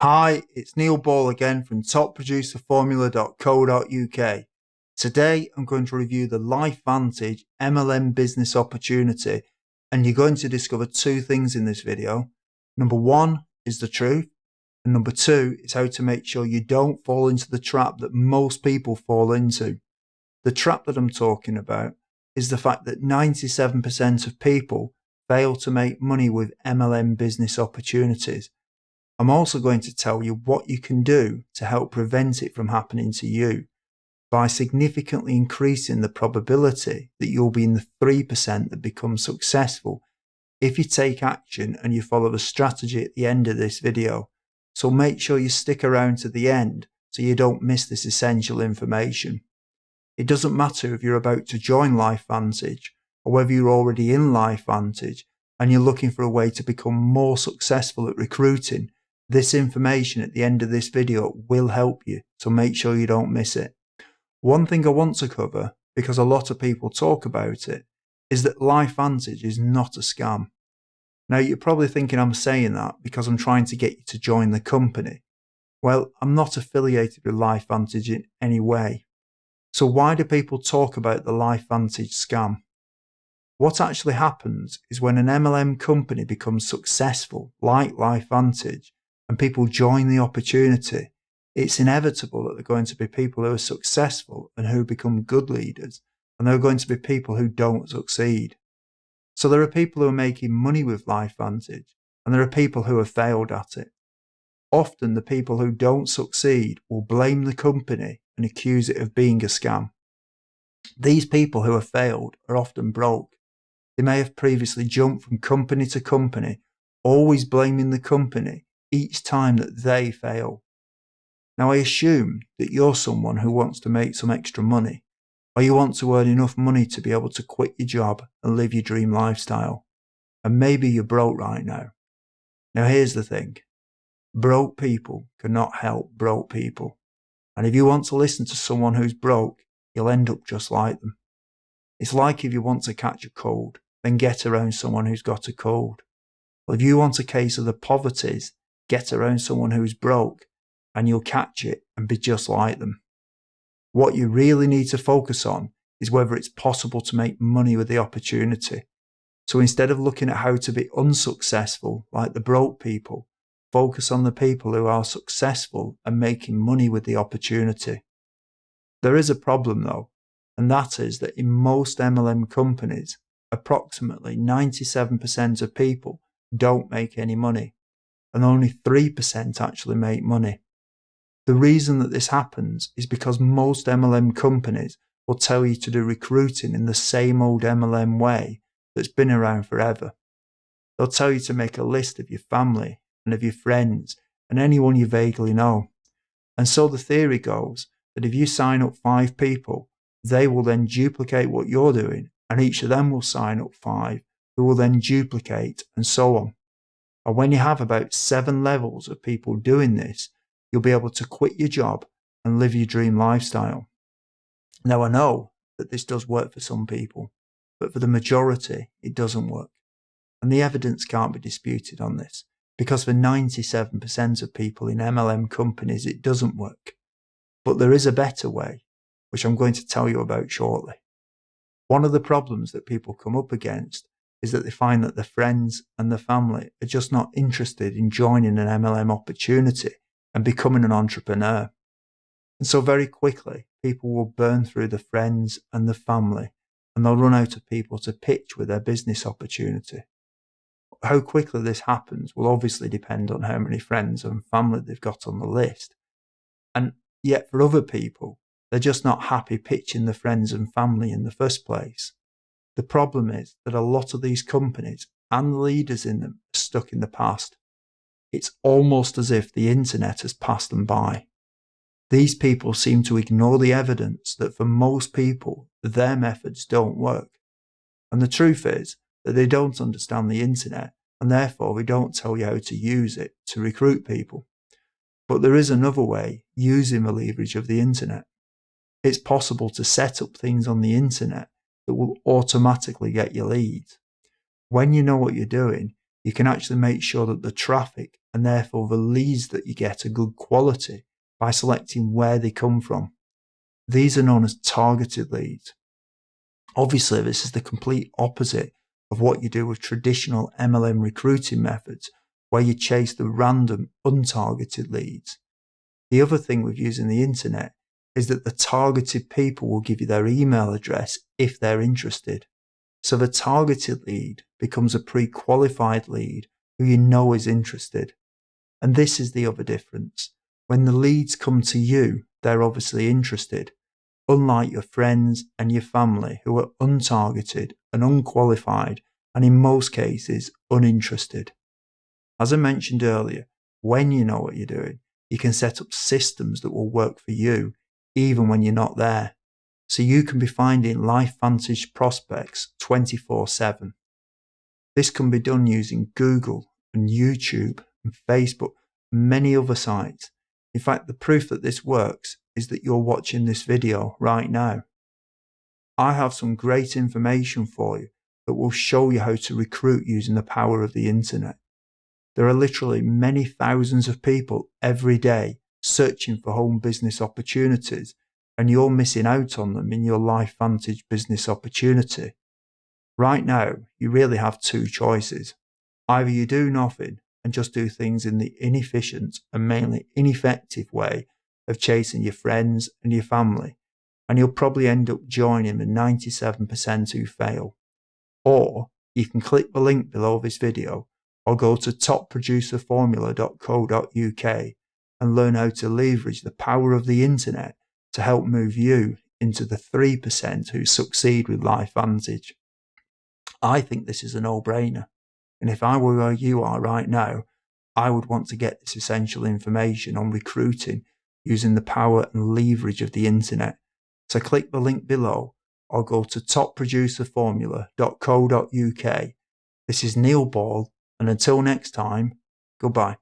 Hi, it's Neil Ball again from topproducerformula.co.uk. Today I'm going to review the LifeVantage MLM business opportunity, and you're going to discover two things in this video. Number one is the truth, and number two is how to make sure you don't fall into the trap that most people fall into. The trap that I'm talking about is the fact that 97% of people fail to make money with MLM business opportunities. I'm also going to tell you what you can do to help prevent it from happening to you by significantly increasing the probability that you'll be in the 3% that become successful if you take action and you follow the strategy at the end of this video. So make sure you stick around to the end so you don't miss this essential information. It doesn't matter if you're about to join LifeVantage or whether you're already in LifeVantage and you're looking for a way to become more successful at recruiting. This information at the end of this video will help you, so make sure you don't miss it. One thing I want to cover, because a lot of people talk about it, is that LifeVantage is not a scam. Now, you're probably thinking I'm saying that because I'm trying to get you to join the company. Well, I'm not affiliated with LifeVantage in any way. So why do people talk about the LifeVantage scam? What actually happens is when an MLM company becomes successful, like LifeVantage, and people join the opportunity, it's inevitable that there are going to be people who are successful and who become good leaders, and there are going to be people who don't succeed. So there are people who are making money with LifeVantage, and there are people who have failed at it. Often the people who don't succeed will blame the company and accuse it of being a scam. These people who have failed are often broke. They may have previously jumped from company to company, always blaming the company each time that they fail. Now, I assume that you're someone who wants to make some extra money, or you want to earn enough money to be able to quit your job and live your dream lifestyle. And maybe you're broke right now. Now, here's the thing. Broke people cannot help broke people. And if you want to listen to someone who's broke, you'll end up just like them. It's like if you want to catch a cold, then get around someone who's got a cold. Well, if you want a case of the poverties, get around someone who's broke, and you'll catch it and be just like them. What you really need to focus on is whether it's possible to make money with the opportunity. So instead of looking at how to be unsuccessful like the broke people, focus on the people who are successful and making money with the opportunity. There is a problem though, and that is that in most MLM companies, approximately 97% of people don't make any money, and only 3% actually make money. The reason that this happens is because most MLM companies will tell you to do recruiting in the same old MLM way that's been around forever. They'll tell you to make a list of your family and of your friends and anyone you vaguely know. And so the theory goes that if you sign up 5 people, they will then duplicate what you're doing, and each of them will sign up 5 who will then duplicate, and so on. And when you have about 7 levels of people doing this, you'll be able to quit your job and live your dream lifestyle. Now, I know that this does work for some people, but for the majority, it doesn't work. And the evidence can't be disputed on this, because for 97% of people in MLM companies, it doesn't work. But there is a better way, which I'm going to tell you about shortly. One of the problems that people come up against is that they find that their friends and their family are just not interested in joining an MLM opportunity and becoming an entrepreneur. And so very quickly, people will burn through the friends and the family, and they'll run out of people to pitch with their business opportunity. How quickly this happens will obviously depend on how many friends and family they've got on the list. And yet for other people, they're just not happy pitching the friends and family in the first place. The problem is that a lot of these companies and the leaders in them are stuck in the past. It's almost as if the internet has passed them by. These people seem to ignore the evidence that for most people, their methods don't work. And the truth is that they don't understand the internet, and therefore we don't tell you how to use it to recruit people. But there is another way using the leverage of the internet. It's possible to set up things on the internet that will automatically get you leads. When you know what you're doing, you can actually make sure that the traffic and therefore the leads that you get are good quality by selecting where they come from. These are known as targeted leads. Obviously, this is the complete opposite of what you do with traditional MLM recruiting methods, where you chase the random, untargeted leads. The other thing with using the internet is that the targeted people will give you their email address if they're interested. So the targeted lead becomes a pre-qualified lead who you know is interested. And this is the other difference. When the leads come to you, they're obviously interested, unlike your friends and your family who are untargeted and unqualified, and in most cases, uninterested. As I mentioned earlier, when you know what you're doing, you can set up systems that will work for you, even when you're not there. So you can be finding LifeVantage prospects 24/7. This can be done using Google and YouTube and Facebook and many other sites. In fact, the proof that this works is that you're watching this video right now. I have some great information for you that will show you how to recruit using the power of the internet. There are literally many thousands of people every day searching for home business opportunities, and you're missing out on them in your LifeVantage business opportunity. Right now, you really have two choices. Either you do nothing and just do things in the inefficient and mainly ineffective way of chasing your friends and your family, and you'll probably end up joining the 97% who fail. Or you can click the link below this video or go to topproducerformula.co.uk and learn how to leverage the power of the internet to help move you into the 3% who succeed with LifeVantage. I think this is a no-brainer, and if I were where you are right now, I would want to get this essential information on recruiting using the power and leverage of the internet. So click the link below or go to topproducerformula.co.uk. This is Neil Ball, and until next time, goodbye.